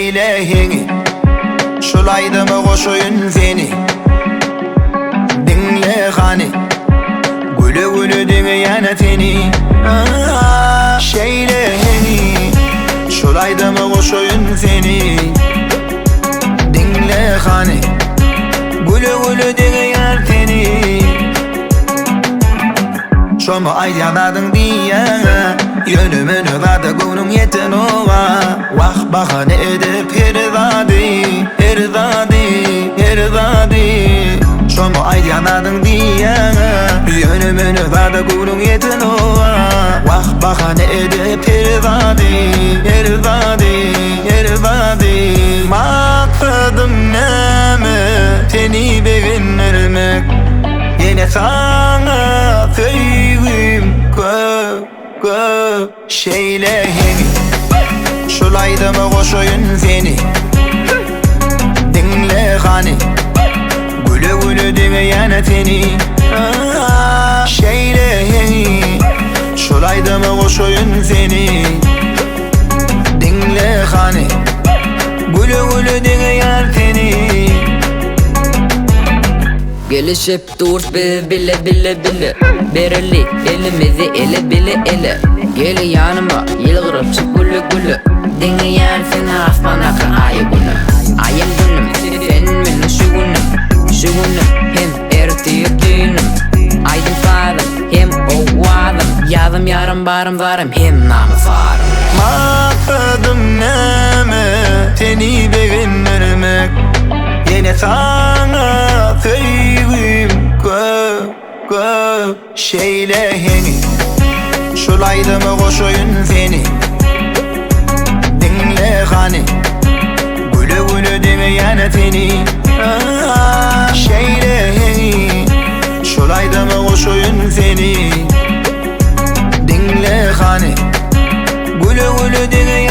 Şeyleyini şulaydı mı koşuyun seni dinle hani gülü gülü dinleyen teni Şeyleyini şulaydı mı koşuyun seni dinle hani gülü gülü dinleyen teni Şomu ayyanadın diye Yönümünü vardı gönlüm yetin ova Vah bahane edip erzadi Şomu ayyanadın diye Yönümünü vardı gönlüm yetin ova Vah bahane edip erzadi Maksadım neme Seni beğenirmek Yine sana sevgim köp Şeyleyini şulaydı mı koşuyun seni dinle hani gülü gülü dinleyen teni Şeyleyini şulaydı mı koşuyun seni dinle hani gülü gülü dinleyen teni Gelişip dur bile Berili elimizi ele bile Gel yanıma yılgırıp çık gülü Dinleyen seni asmana ayı günüm Ayım günüm sen benim şu günüm Hem ertiyip düğünüm Aydın farım hem ovadım Yazım yarım barım varım hem namı farım Maksadım neme seni beğenirmek Yine sana sevgim köp Şeyleyini şulaydı mı koşuyun seni dinle hani gülü gülü dinleyen teni Şeyleyini şulaydı mı koşuyun seni dinle hani gülü gülü dinleyen